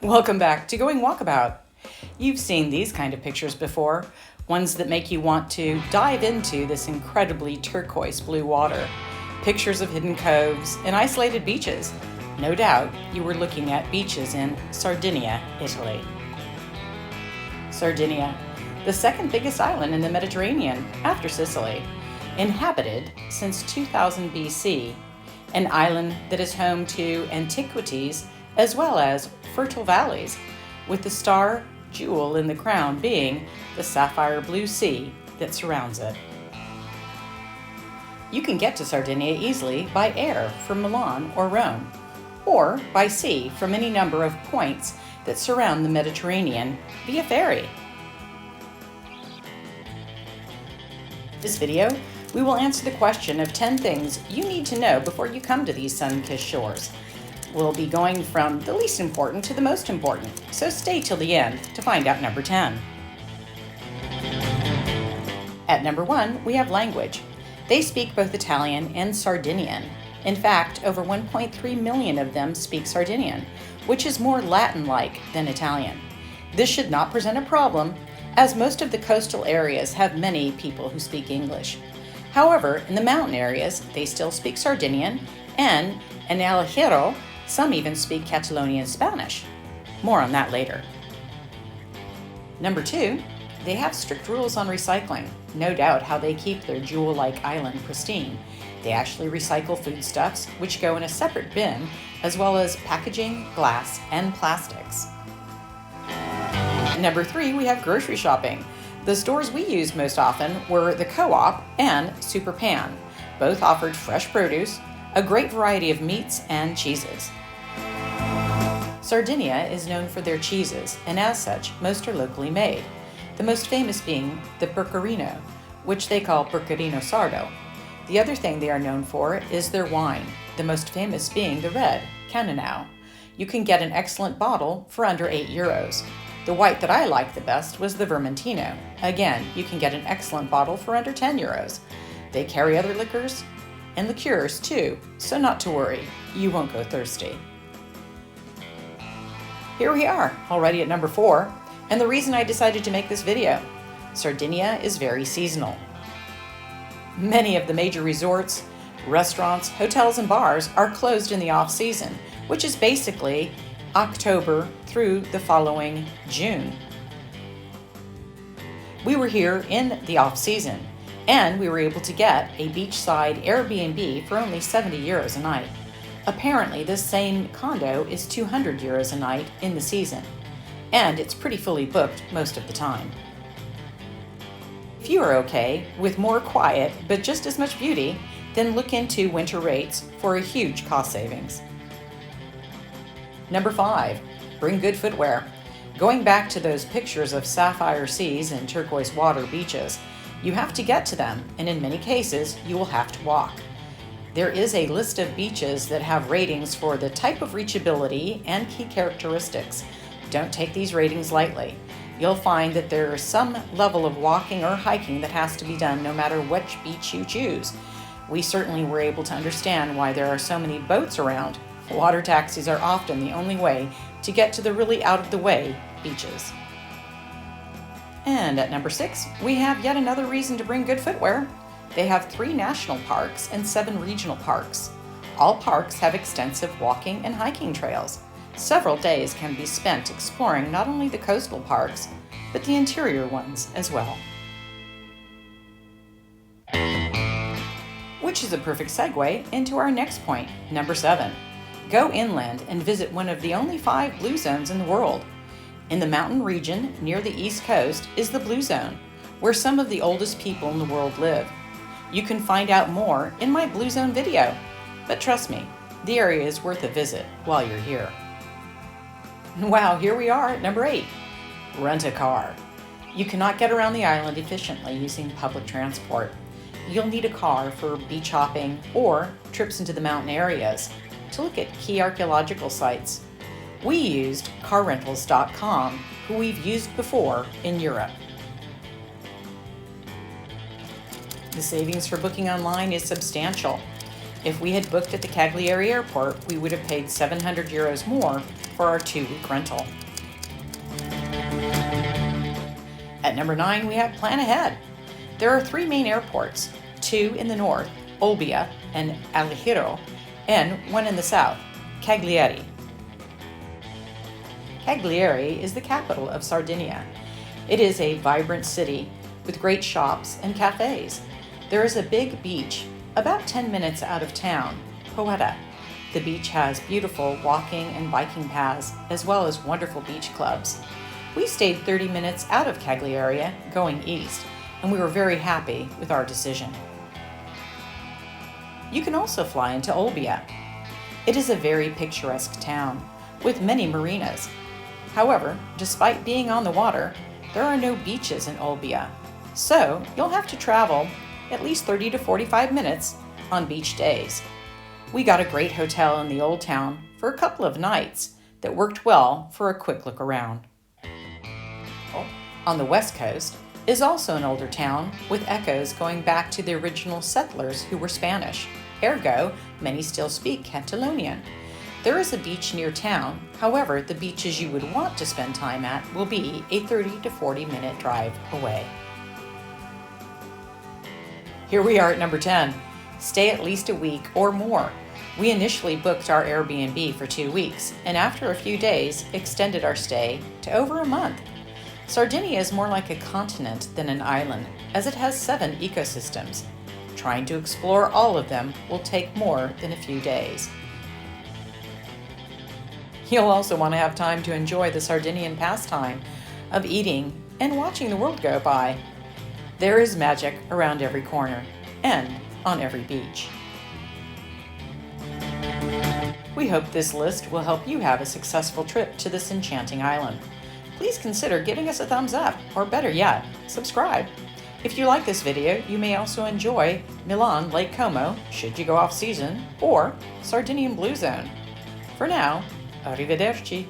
Welcome back to Going Walkabout. You've seen these kind of pictures before, ones that make you want to dive into this incredibly turquoise blue water. Pictures of hidden coves and isolated beaches. No doubt you were looking at beaches in Sardinia, Italy. Sardinia, the second biggest island in the Mediterranean after Sicily, inhabited since 2000 BC, an island that is home to antiquities as well as fertile valleys, with the star jewel in the crown being the sapphire blue sea that surrounds it. You can get to Sardinia easily by air from Milan or Rome, or by sea from any number of points that surround the Mediterranean via ferry. This video, we will answer the question of 10 things you need to know before you come to these sun-kissed shores. We'll be going from the least important to the most important, so stay till the end to find out number 10. At number 1, we have language. They speak both Italian and Sardinian. In fact, over 1.3 million of them speak Sardinian, which is more Latin-like than Italian. This should not present a problem, as most of the coastal areas have many people who speak English. However, in the mountain areas, they still speak Sardinian, and in Alghero, some even speak Catalonian Spanish. More on that later. Number 2, they have strict rules on recycling. No doubt how they keep their jewel-like island pristine. They actually recycle foodstuffs, which go in a separate bin, as well as packaging, glass, and plastics. Number 3, we have grocery shopping. The stores we used most often were the Co-op and Super Pan. Both offered fresh produce, a great variety of meats and cheeses. Sardinia is known for their cheeses, and as such, most are locally made. The most famous being the pecorino, which they call pecorino sardo. The other thing they are known for is their wine, the most famous being the red, Cannonau. You can get an excellent bottle for under €8. The white that I liked the best was the Vermentino. Again, you can get an excellent bottle for under €10. They carry other liquors and liqueurs too, so not to worry, you won't go thirsty. Here we are, already at number 4, and the reason I decided to make this video. Sardinia is very seasonal. Many of the major resorts, restaurants, hotels, and bars are closed in the off-season, which is basically October through the following June. We were here in the off-season, and we were able to get a beachside Airbnb for only €70 a night. Apparently, this same condo is €200 a night in the season, and it's pretty fully booked most of the time. If you are okay with more quiet but just as much beauty, then look into winter rates for a huge cost savings. Number 5, bring good footwear. Going back to those pictures of sapphire seas and turquoise water beaches, you have to get to them, and in many cases, you will have to walk. There is a list of beaches that have ratings for the type of reachability and key characteristics. Don't take these ratings lightly. You'll find that there is some level of walking or hiking that has to be done no matter which beach you choose. We certainly were able to understand why there are so many boats around. Water taxis are often the only way to get to the really out-of-the-way beaches. And at number 6, we have yet another reason to bring good footwear. They have 3 national parks and 7 regional parks. All parks have extensive walking and hiking trails. Several days can be spent exploring not only the coastal parks, but the interior ones as well. Which is a perfect segue into our next point, number 7. Go inland and visit one of the only 5 blue zones in the world. In the mountain region near the east coast is the Blue Zone, where some of the oldest people in the world live. You can find out more in my Blue Zone video, but trust me, the area is worth a visit while you're here. Wow, here we are at number 8. Rent a car. You cannot get around the island efficiently using public transport. You'll need a car for beach hopping or trips into the mountain areas to look at key archaeological sites. We used carrentals.com, who we've used before in Europe. The savings for booking online is substantial. If we had booked at the Cagliari airport, we would have paid €700 more for our 2-week rental. At number 9, we have Plan Ahead. There are 3 main airports, 2 in the north, OLBIA and Alghero, and 1 in the south, Cagliari. Cagliari is the capital of Sardinia. It is a vibrant city with great shops and cafes. There is a big beach about 10 minutes out of town, Poeta. The beach has beautiful walking and biking paths as well as wonderful beach clubs. We stayed 30 minutes out of Cagliari going east, and we were very happy with our decision. You can also fly into OLBIA. It is a very picturesque town with many marinas. However, despite being on the water, there are no beaches in OLBIA, so you'll have to travel at least 30 to 45 minutes on beach days. We got a great hotel in the old town for a couple of nights that worked well for a quick look around. On the west coast is also an older town with echoes going back to the original settlers who were Spanish. Ergo, many still speak Catalonian. There is a beach near town. However, the beaches you would want to spend time at will be a 30 to 40 minute drive away. Here we are at number 10. Stay at least a week or more. We initially booked our Airbnb for 2 weeks, and after a few days, extended our stay to over a month. Sardinia is more like a continent than an island, as it has 7 ecosystems. Trying to explore all of them will take more than a few days. You'll also want to have time to enjoy the Sardinian pastime of eating and watching the world go by. There is magic around every corner and on every beach. We hope this list will help you have a successful trip to this enchanting island. Please consider giving us a thumbs up, or better yet, subscribe. If you like this video, you may also enjoy Milan Lake Como, should you go off season, or Sardinian Blue Zone. For now, arrivederci.